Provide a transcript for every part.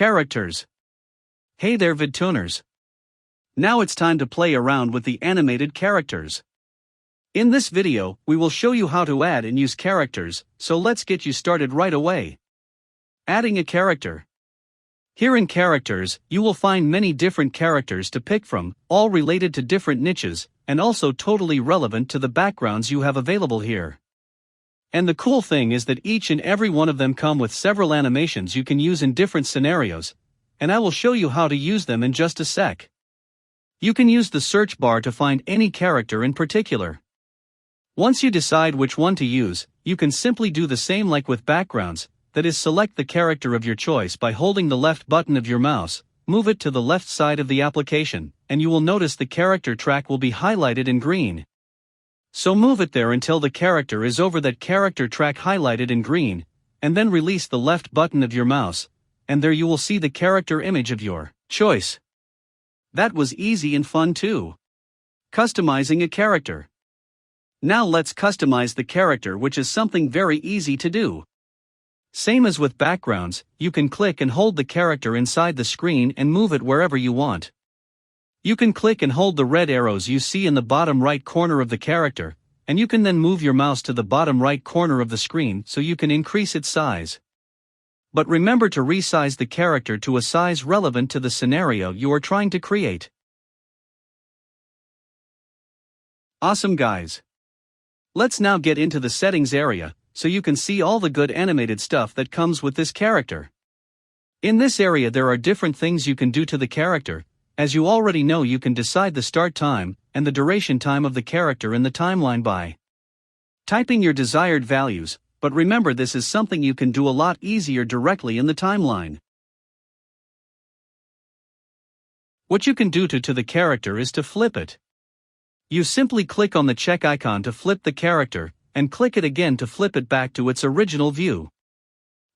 Characters. Hey there Vidtooners. Now it's time to play around with the animated characters. In this video, we will show you how to add and use characters, so let's get you started right away. Adding a character. Here in characters, you will find many different characters to pick from, all related to different niches, and also totally relevant to the backgrounds you have available here. And the cool thing is that each and every one of them come with several animations you can use in different scenarios, and I will show you how to use them in just a sec. You can use the search bar to find any character in particular. Once you decide which one to use, you can simply do the same like with backgrounds, that is, select the character of your choice by holding the left button of your mouse, move it to the left side of the application, and you will notice the character track will be highlighted in green. So move it there until the character is over that character track highlighted in green, and then release the left button of your mouse, and there you will see the character image of your choice. That was easy and fun too. Customizing a character. Now let's customize the character, which is something very easy to do. Same as with backgrounds, you can click and hold the character inside the screen and move it wherever you want. You can click and hold the red arrows you see in the bottom right corner of the character, and you can then move your mouse to the bottom right corner of the screen so you can increase its size. But remember to resize the character to a size relevant to the scenario you are trying to create. Awesome guys! Let's now get into the settings area, so you can see all the good animated stuff that comes with this character. In this area there are different things you can do to the character. As you already know, you can decide the start time and the duration time of the character in the timeline by typing your desired values, but remember this is something you can do a lot easier directly in the timeline. What you can do to the character is to flip it. You simply click on the check icon to flip the character, and click it again to flip it back to its original view.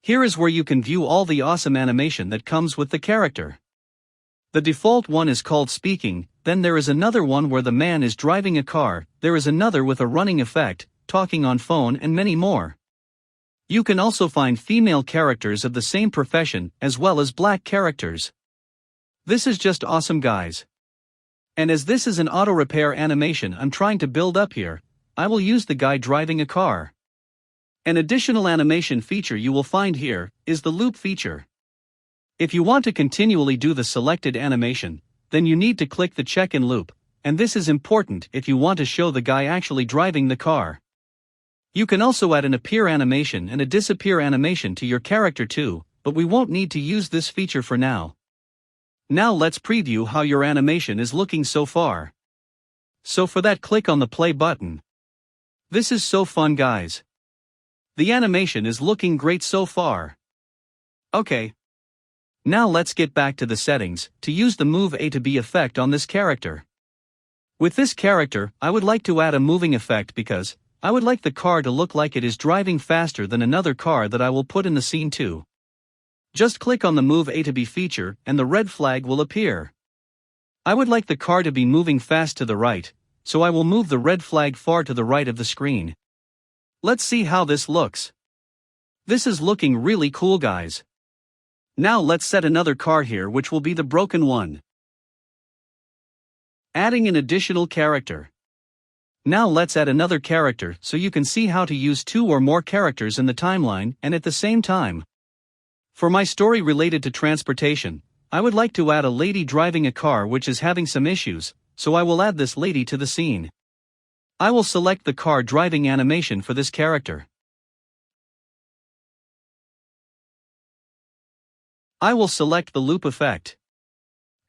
Here is where you can view all the awesome animation that comes with the character. The default one is called speaking, then there is another one where the man is driving a car, there is another with a running effect, talking on phone, and many more. You can also find female characters of the same profession as well as black characters. This is just awesome guys. And as this is an auto repair animation I'm trying to build up here, I will use the guy driving a car. An additional animation feature you will find here is the loop feature. If you want to continually do the selected animation, then you need to click the check in loop, and this is important if you want to show the guy actually driving the car. You can also add an appear animation and a disappear animation to your character too, but we won't need to use this feature for now. Now let's preview how your animation is looking so far. So for that, click on the play button. This is so fun guys. The animation is looking great so far. Okay. Now let's get back to the settings, to use the Move A to B effect on this character. With this character, I would like to add a moving effect because I would like the car to look like it is driving faster than another car that I will put in the scene too. Just click on the Move A to B feature and the red flag will appear. I would like the car to be moving fast to the right, so I will move the red flag far to the right of the screen. Let's see how this looks. This is looking really cool guys. Now let's set another car here, which will be the broken one. Adding an additional character. Now let's add another character so you can see how to use two or more characters in the timeline and at the same time. For my story related to transportation, I would like to add a lady driving a car which is having some issues, so I will add this lady to the scene. I will select the car driving animation for this character. I will select the loop effect.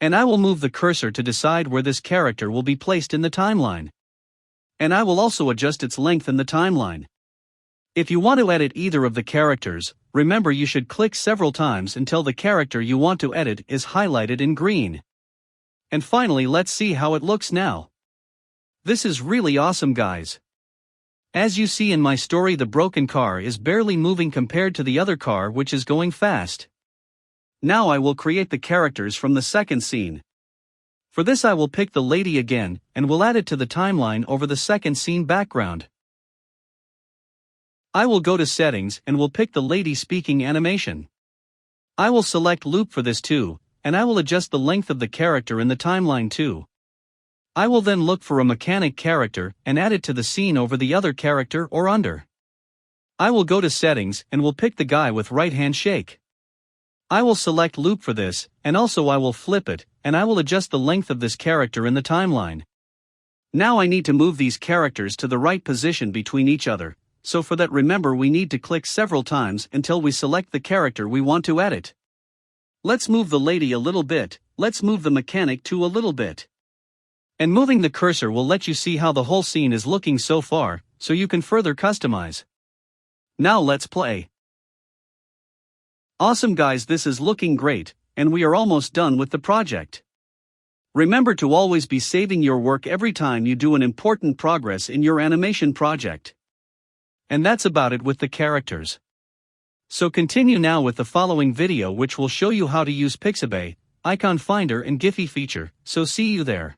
And I will move the cursor to decide where this character will be placed in the timeline. And I will also adjust its length in the timeline. If you want to edit either of the characters, remember you should click several times until the character you want to edit is highlighted in green. And finally, let's see how it looks now. This is really awesome guys. As you see in my story, the broken car is barely moving compared to the other car which is going fast. Now I will create the characters from the second scene. For this I will pick the lady again, and will add it to the timeline over the second scene background. I will go to settings and will pick the lady speaking animation. I will select loop for this too, and I will adjust the length of the character in the timeline too. I will then look for a mechanic character and add it to the scene over the other character or under. I will go to settings and will pick the guy with right hand shake. I will select loop for this, and also I will flip it, and I will adjust the length of this character in the timeline. Now I need to move these characters to the right position between each other, so for that remember we need to click several times until we select the character we want to edit. Let's move the lady a little bit, let's move the mechanic too a little bit. And moving the cursor will let you see how the whole scene is looking so far, so you can further customize. Now let's play. Awesome guys, this is looking great, and we are almost done with the project. Remember to always be saving your work every time you do an important progress in your animation project. And that's about it with the characters. So continue now with the following video which will show you how to use Pixabay, Icon Finder and Giphy feature, so see you there.